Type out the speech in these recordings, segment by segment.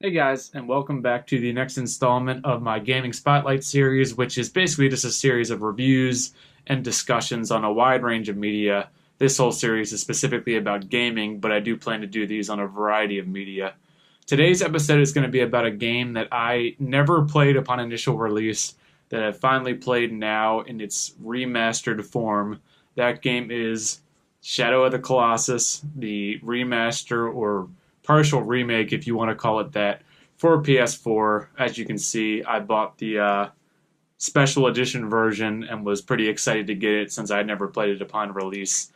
Hey guys, and welcome back to the next installment of my Gaming Spotlight series, which is basically just a series of reviews and discussions on a wide range of media. This whole series is specifically about gaming, but I do plan to do these on a variety of media. Today's episode is going to be about a game that I never played upon initial release, that I've finally played now in its remastered form. That game is Shadow of the Colossus, the remaster or partial remake, if you want to call it that, for PS4. As you can see, I bought the special edition version and was pretty excited to get it since I had never played it upon release.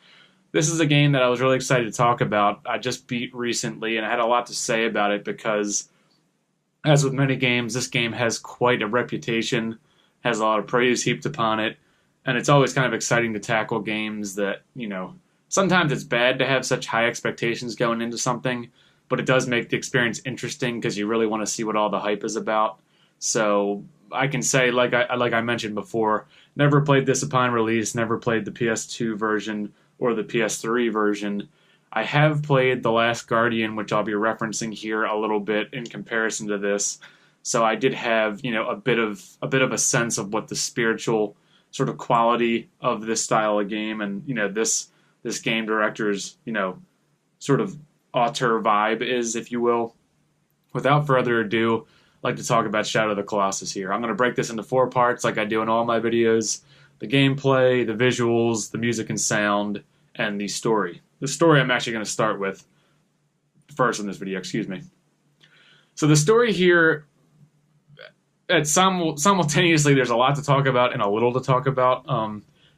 This is a game that I was really excited to talk about. I just beat recently, and I had a lot to say about it because, as with many games, this game has quite a reputation, has a lot of praise heaped upon it, and it's always kind of exciting to tackle games that, sometimes it's bad to have such high expectations going into something, but it does make the experience interesting because you really want to see what all the hype is about. So I can say, like I mentioned before, never played this upon release, never played the PS2 version or the PS3 version. I have played The Last Guardian, which I'll be referencing here a little bit in comparison to this. So I did have, a bit of a sense of what the spiritual sort of quality of this style of game and, this game director's, sort of auteur vibe is, if you will. Without further ado, I'd like to talk about Shadow of the Colossus here. I'm going to break this into 4 parts like I do in all my videos: the gameplay, the visuals, the music and sound, and the story. The story I'm actually going to start with first in this video, excuse me. So the story here, simultaneously, there's a lot to talk about and a little to talk about.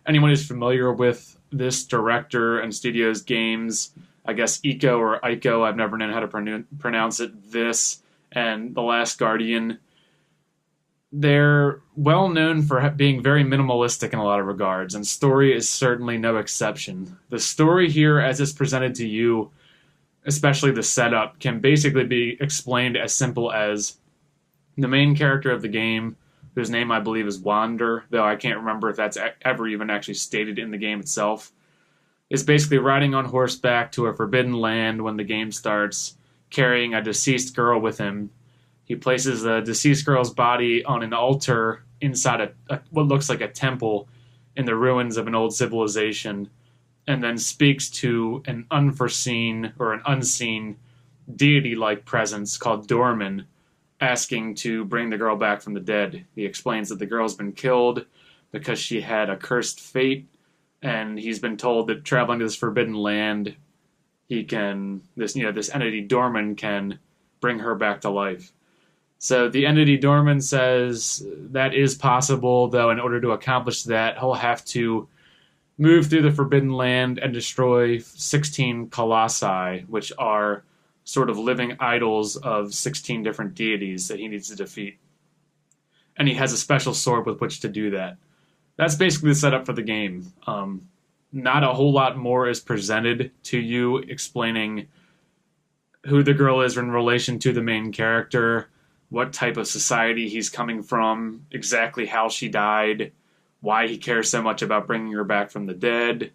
Anyone who's familiar with this director and studio's games, I guess Ico or Ico, I've never known how to pronounce it, this and The Last Guardian, they're well known for being very minimalistic in a lot of regards, and story is certainly no exception. The story here, as it's presented to you, especially the setup, can basically be explained as simple as the main character of the game, whose name I believe is Wander, though I can't remember if that's ever even actually stated in the game itself, is basically riding on horseback to a forbidden land when the game starts, carrying a deceased girl with him. He places the deceased girl's body on an altar inside what looks like a temple in the ruins of an old civilization, and then speaks to an unforeseen or an unseen deity-like presence called Dorman, asking to bring the girl back from the dead. He explains that the girl's been killed because she had a cursed fate, and he's been told that traveling to this forbidden land, this entity Dorman can bring her back to life. So the entity Dorman says that is possible, though in order to accomplish that, he'll have to move through the forbidden land and destroy 16 colossi, which are sort of living idols of 16 different deities that he needs to defeat. And he has a special sword with which to do that. That's basically the setup for the game. Not a whole lot more is presented to you, explaining who the girl is in relation to the main character, what type of society he's coming from, exactly how she died, why he cares so much about bringing her back from the dead,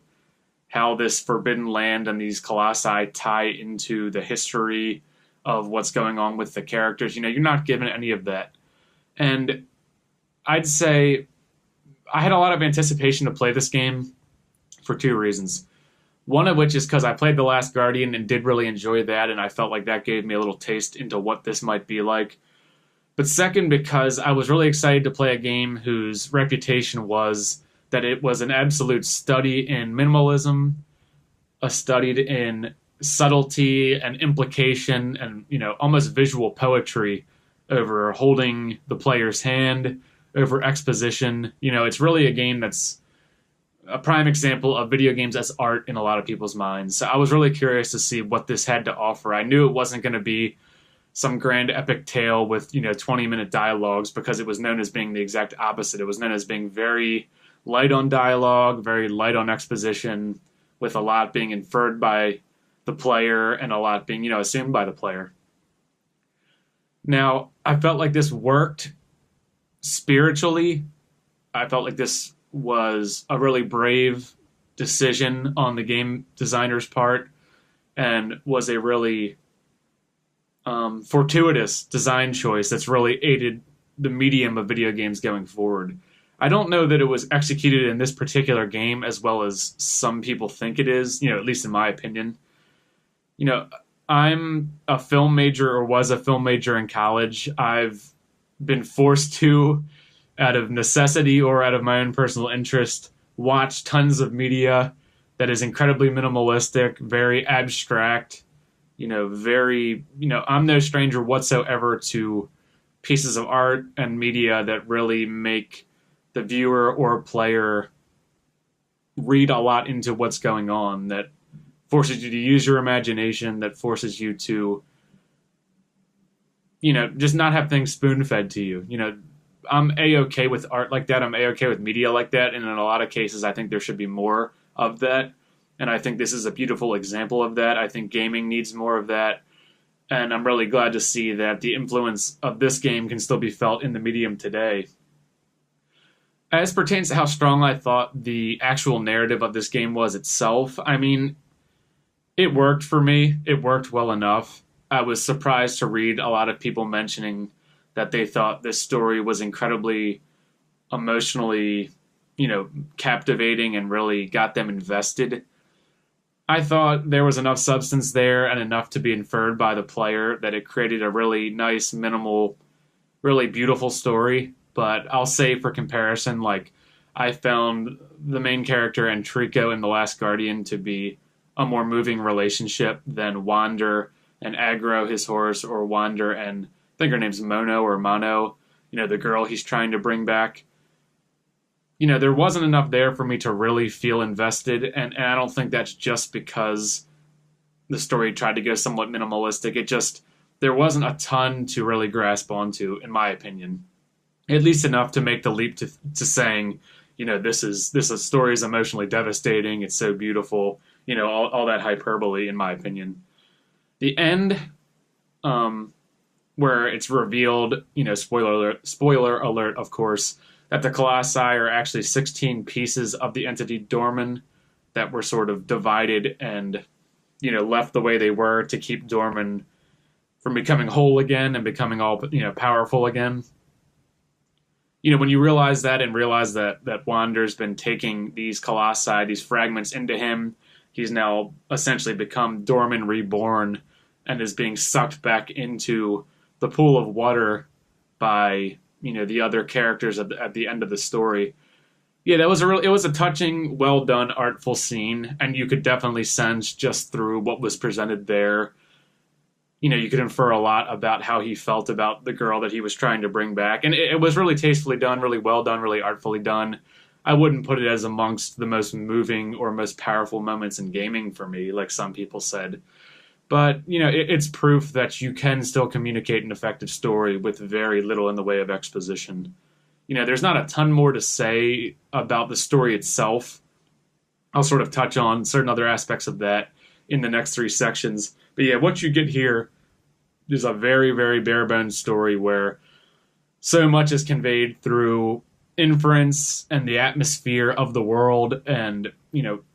how this forbidden land and these colossi tie into the history of what's going on with the characters. You're not given any of that. And I'd say I had a lot of anticipation to play this game for 2 reasons. One of which is because I played The Last Guardian and did really enjoy that, and I felt like that gave me a little taste into what this might be like. But second, because I was really excited to play a game whose reputation was that it was an absolute study in minimalism, a study in subtlety and implication and, almost visual poetry over holding the player's hand, over exposition. It's really a game that's a prime example of video games as art in a lot of people's minds. So I was really curious to see what this had to offer. I knew it wasn't going to be some grand epic tale with, 20-minute dialogues, because it was known as being the exact opposite. It was known as being very light on dialogue, very light on exposition, with a lot being inferred by the player and a lot being, assumed by the player. Now, I felt like this worked spiritually. I felt like this was a really brave decision on the game designer's part, and was a really fortuitous design choice that's really aided the medium of video games going forward. I don't know that it was executed in this particular game as well as some people think it is, at least in my opinion. You know, I'm a film major or was a film major in college. I've been forced to, out of necessity or out of my own personal interest, watch tons of media that is incredibly minimalistic, very abstract, I'm no stranger whatsoever to pieces of art and media that really make the viewer or player read a lot into what's going on, that forces you to use your imagination, that forces you to, just not have things spoon fed to you. I'm A-okay with art like that. I'm A-okay with media like that. And in a lot of cases, I think there should be more of that. And I think this is a beautiful example of that. I think gaming needs more of that. And I'm really glad to see that the influence of this game can still be felt in the medium today. As pertains to how strong I thought the actual narrative of this game was itself, I mean, it worked for me. It worked well enough. I was surprised to read a lot of people mentioning that they thought this story was incredibly emotionally, captivating and really got them invested. I thought there was enough substance there and enough to be inferred by the player that it created a really nice, minimal, really beautiful story. But I'll say for comparison, like, I found the main character and Trico in The Last Guardian to be a more moving relationship than Wander and Agro, his horse, or Wander and, I think her name's Mono or Mono, the girl he's trying to bring back. There wasn't enough there for me to really feel invested, and I don't think that's just because the story tried to go somewhat minimalistic. There wasn't a ton to really grasp onto, in my opinion. At least enough to make the leap to saying, this story is emotionally devastating, it's so beautiful, all that hyperbole, in my opinion. The end, where it's revealed, spoiler alert, of course, that the Colossi are actually 16 pieces of the entity Dorman that were sort of divided and, left the way they were to keep Dorman from becoming whole again and becoming all, powerful again. When you realize that and realize that Wander's been taking these Colossi, these fragments into him, he's now essentially become Dorman reborn and is being sucked back into the pool of water by the other characters at the end of the story. Yeah, it was a touching, well done, artful scene, and you could definitely sense just through what was presented there. You could infer a lot about how he felt about the girl that he was trying to bring back, and it was really tastefully done, really well done, really artfully done. I wouldn't put it as amongst the most moving or most powerful moments in gaming for me, like some people said. But, it's proof that you can still communicate an effective story with very little in the way of exposition. There's not a ton more to say about the story itself. I'll sort of touch on certain other aspects of that in the next 3 sections. But yeah, what you get here is a very, very bare-bones story where so much is conveyed through inference and the atmosphere of the world and,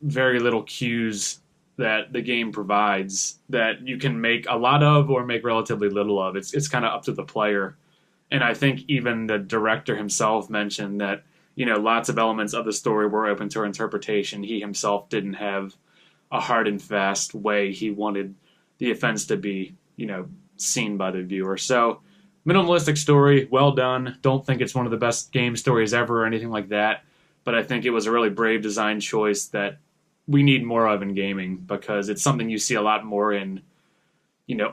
very little cues that the game provides that you can make a lot of or make relatively little of. It's kind of up to the player. And I think even the director himself mentioned that, lots of elements of the story were open to interpretation. He himself didn't have a hard and fast way he wanted the offense to be, seen by the viewer. So, minimalistic story, well done. Don't think it's one of the best game stories ever or anything like that. But I think it was a really brave design choice that we need more of in gaming because it's something you see a lot more in,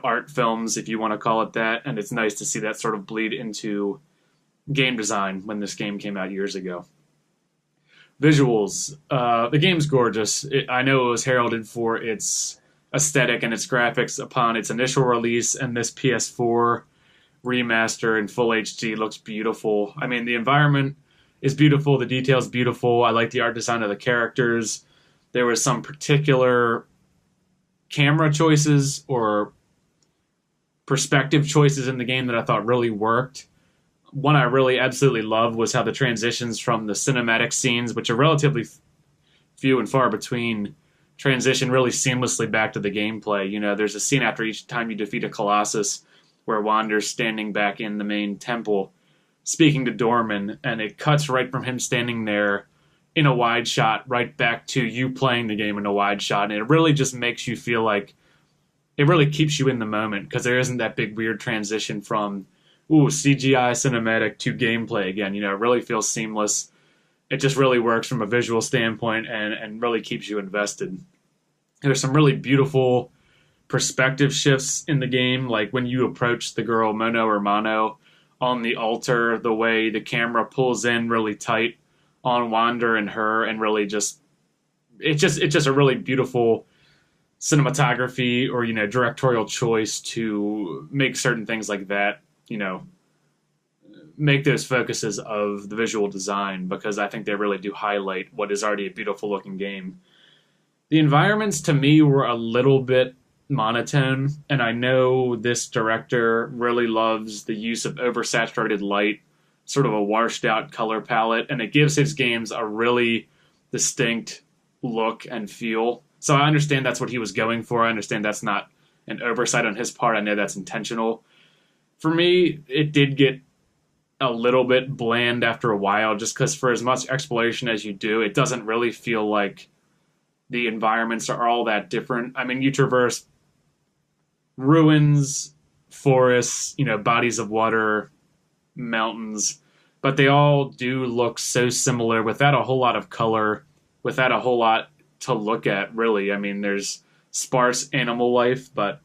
art films, if you want to call it that. And it's nice to see that sort of bleed into game design when this game came out years ago. Visuals. The game's gorgeous. I know it was heralded for its aesthetic and its graphics upon its initial release, and this PS4 remaster in full HD looks beautiful. I mean, the environment is beautiful, the detail's beautiful. I like the art design of the characters. There was some particular camera choices or perspective choices in the game that I thought really worked. One I really absolutely loved was how the transitions from the cinematic scenes, which are relatively few and far between, transition really seamlessly back to the gameplay. You know, there's a scene after each time you defeat a Colossus where Wander's standing back in the main temple speaking to Dorman, and it cuts right from him standing there in a wide shot right back to you playing the game in a wide shot. And it really just makes you feel like it really keeps you in the moment because there isn't that big weird transition from CGI cinematic to gameplay again. You know, it really feels seamless. It just really works from a visual standpoint and really keeps you invested. There's some really beautiful perspective shifts in the game, like when you approach the girl Mono or Mono on the altar, the way the camera pulls in really tight on Wander and her, and really it's just a really beautiful cinematography or, you know, directorial choice to make certain things like that, you know, make those focuses of the visual design, because I think they really do highlight what is already a beautiful looking game. The environments to me were a little bit monotone, and I know this director really loves the use of oversaturated light, sort of a washed out color palette, and it gives his games a really distinct look and feel. So I understand that's what he was going for. I understand that's not an oversight on his part. I know that's intentional. For me, it did get a little bit bland after a while, just because for as much exploration as you do, it doesn't really feel like the environments are all that different. I mean, you traverse ruins, forests, you know, bodies of water, mountains, but they all do look so similar without a whole lot of color, without a whole lot to look at, really. I mean, there's sparse animal life, but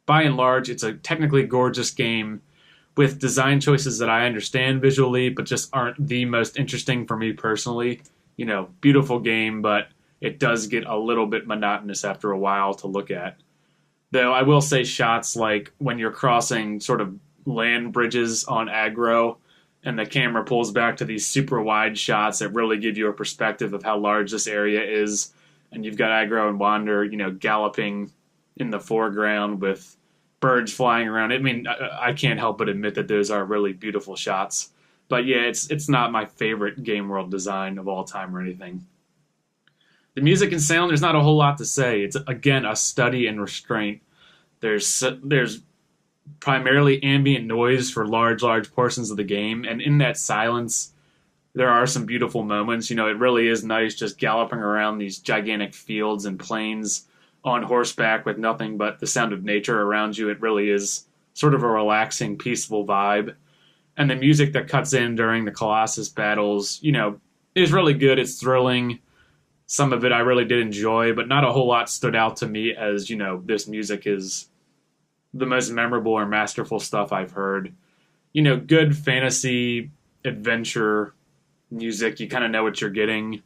by and large, it's a technically gorgeous game with design choices that I understand visually, but just aren't the most interesting for me personally. You know, beautiful game, but it does get a little bit monotonous after a while to look at. Though I will say shots like when you're crossing sort of land bridges on aggro and the camera pulls back to these super wide shots that really give you a perspective of how large this area is. And you've got aggro and Wander, you know, galloping in the foreground with birds flying around. I mean, I can't help but admit that those are really beautiful shots. But yeah, it's not my favorite game world design of all time or anything. The music and sound, there's not a whole lot to say. It's, again, a study in restraint. There's primarily ambient noise for large portions of the game, and in that silence, there are some beautiful moments. You know, it really is nice just galloping around these gigantic fields and plains on horseback with nothing but the sound of nature around you. It really is sort of a relaxing, peaceful vibe. And the music that cuts in during the Colossus battles, you know, is really good. It's thrilling. Some of it I really did enjoy, but not a whole lot stood out to me as, you know, this music is the most memorable or masterful stuff I've heard. You know, good fantasy adventure music. You kind of know what you're getting.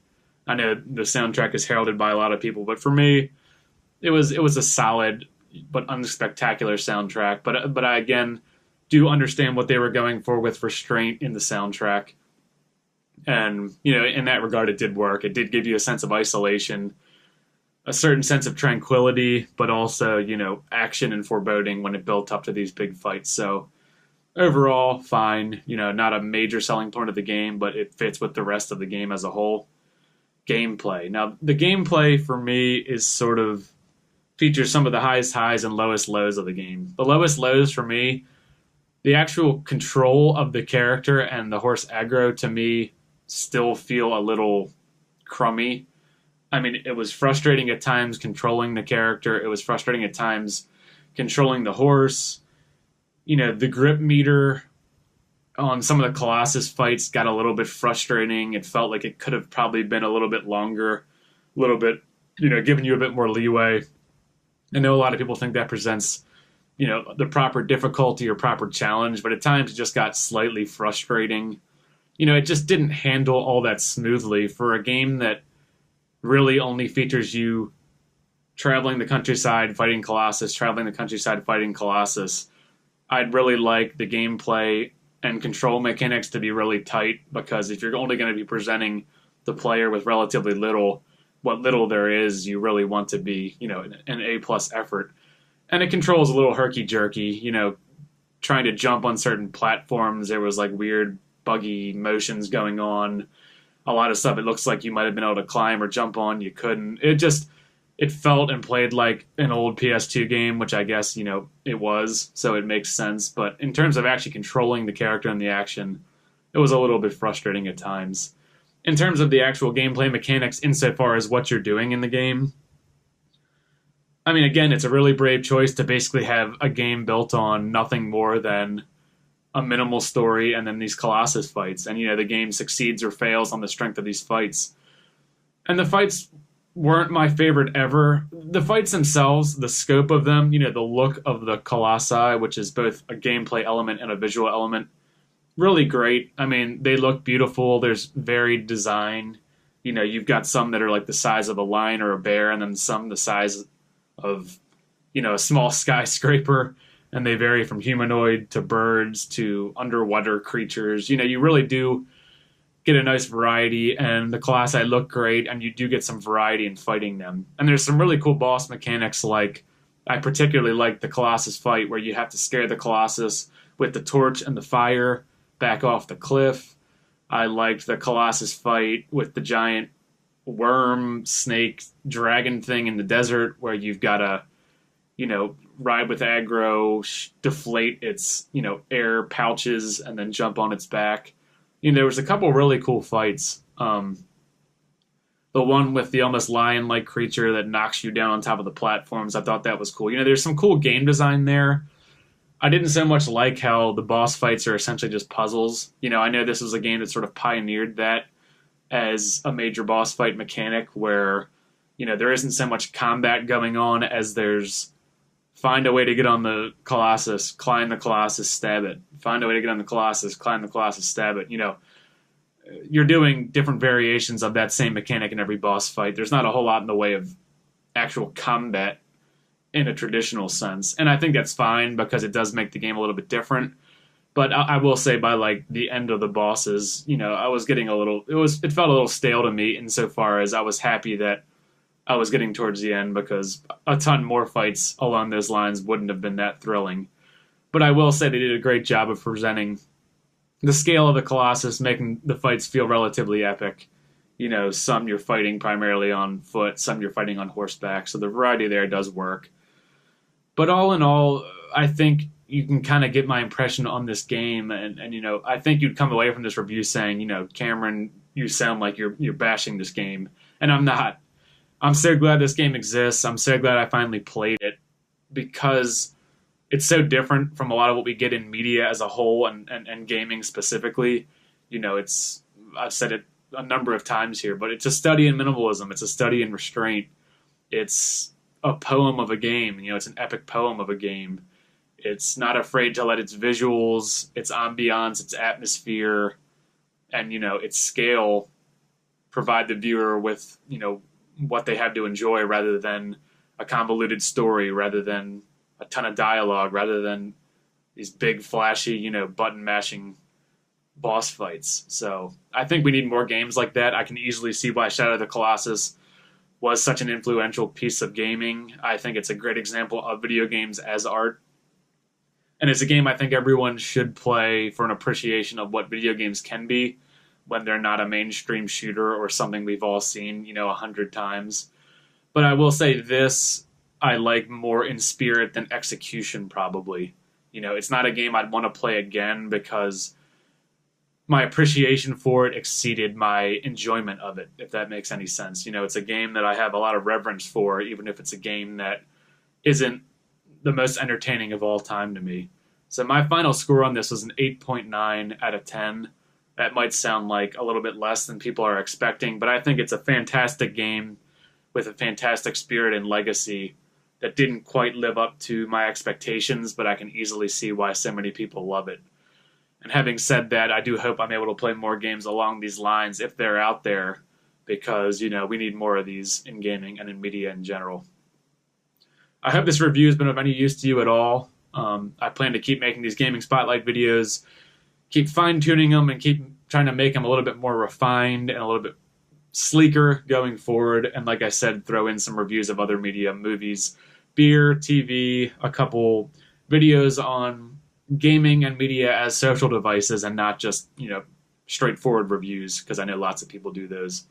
I know the soundtrack is heralded by a lot of people, but for me, it was a solid but unspectacular soundtrack. But I again do understand what they were going for with restraint in the soundtrack. And, you know, in that regard, it did work. It did give you a sense of isolation, a certain sense of tranquility, but also, you know, action and foreboding when it built up to these big fights. So overall, fine. You know, not a major selling point of the game, but it fits with the rest of the game as a whole. Gameplay. Now, the gameplay for me is sort of features some of the highest highs and lowest lows of the game. The lowest lows for me, the actual control of the character and the horse aggro to me still feel a little crummy. I mean, it was frustrating at times controlling the character. It was frustrating at times controlling the horse. You know, the grip meter on some of the Colossus fights got a little bit frustrating. It felt like it could have probably been a little bit longer, a little bit, you know, giving you a bit more leeway. I know a lot of people think that presents, you know, the proper difficulty or proper challenge, but at times it just got slightly frustrating. You know, it just didn't handle all that smoothly for a game that really only features you traveling the countryside, fighting Colossus, traveling the countryside, fighting Colossus. I'd really like the gameplay and control mechanics to be really tight, because if you're only going to be presenting the player with relatively little, what little there is, you really want to be, you know, an A-plus effort. And it controls a little herky-jerky, you know, trying to jump on certain platforms. There was like weird buggy motions going on. A lot of stuff it looks like you might have been able to climb or jump on, you couldn't. It just, it felt and played like an old PS2 game, which I guess, it was, so it makes sense. But in terms of actually controlling the character and the action, it was a little bit frustrating at times. In terms of the actual gameplay mechanics, insofar as what you're doing in the game, I mean, again, it's a really brave choice to basically have a game built on nothing more than a minimal story and then these Colossus fights. And, the game succeeds or fails on the strength of these fights. And the fights weren't my favorite ever. The fights themselves, the scope of them, the look of the Colossi, which is both a gameplay element and a visual element, really great. I mean, they look beautiful. There's varied design. You've got some that are like the size of a lion or a bear, and then some the size of, a small skyscraper. And they vary from humanoid to birds to underwater creatures. You really do get a nice variety, and the Colossi look great, and you do get some variety in fighting them. And there's some really cool boss mechanics, like I particularly like the Colossus fight where you have to scare the Colossus with the torch and the fire back off the cliff. I liked the Colossus fight with the giant worm, snake, dragon thing in the desert where you've got to, ride with aggro, deflate its, air pouches, and then jump on its back. There was a couple really cool fights. The one with the almost lion-like creature that knocks you down on top of the platforms, I thought that was cool. There's some cool game design there. I didn't so much like how the boss fights are essentially just puzzles. I know this was a game that sort of pioneered that as a major boss fight mechanic where, there isn't so much combat going on as there's find a way to get on the Colossus, climb the Colossus, stab it. Find a way to get on the Colossus, climb the Colossus, stab it. You're doing different variations of that same mechanic in every boss fight. There's not a whole lot in the way of actual combat in a traditional sense. And I think that's fine because it does make the game a little bit different. But I will say by like the end of the bosses, I was getting it felt a little stale to me insofar as I was happy that I was getting towards the end because a ton more fights along those lines wouldn't have been that thrilling. But I will say they did a great job of presenting the scale of the Colossus, making the fights feel relatively epic. Some you're fighting primarily on foot, some you're fighting on horseback, so the variety there does work. But all in all, I think you can kind of get my impression on this game, and I think you'd come away from this review saying, Cameron, you sound like you're bashing this game, and I'm not. I'm so glad this game exists. I'm so glad I finally played it because it's so different from a lot of what we get in media as a whole and gaming specifically. I've said it a number of times here, but it's a study in minimalism. It's a study in restraint. It's a poem of a game. It's an epic poem of a game. It's not afraid to let its visuals, its ambiance, its atmosphere, and, its scale provide the viewer with, what they have to enjoy rather than a convoluted story, rather than a ton of dialogue, rather than these big, flashy, button-mashing boss fights. So I think we need more games like that. I can easily see why Shadow of the Colossus was such an influential piece of gaming. I think it's a great example of video games as art. And it's a game I think everyone should play for an appreciation of what video games can be when they're not a mainstream shooter or something we've all seen, 100 times. But I will say this, I like more in spirit than execution, probably. It's not a game I'd want to play again because my appreciation for it exceeded my enjoyment of it, if that makes any sense. It's a game that I have a lot of reverence for, even if it's a game that isn't the most entertaining of all time to me. So my final score on this was an 8.9 out of 10. That might sound like a little bit less than people are expecting, but I think it's a fantastic game with a fantastic spirit and legacy that didn't quite live up to my expectations, but I can easily see why so many people love it. And having said that, I do hope I'm able to play more games along these lines if they're out there, because, we need more of these in gaming and in media in general. I hope this review has been of any use to you at all. I plan to keep making these gaming spotlight videos, keep fine-tuning them, and keep trying to make them a little bit more refined and a little bit sleeker going forward. And like I said, throw in some reviews of other media, movies, beer, TV, a couple videos on gaming and media as social devices and not just, straightforward reviews, because I know lots of people do those.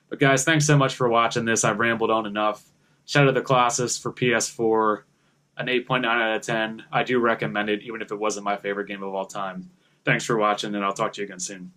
But guys, thanks so much for watching this. I've rambled on enough. Shadow of the Colossus for PS4, an 8.9 out of 10. I do recommend it, even if it wasn't my favorite game of all time. Thanks for watching, and I'll talk to you again soon.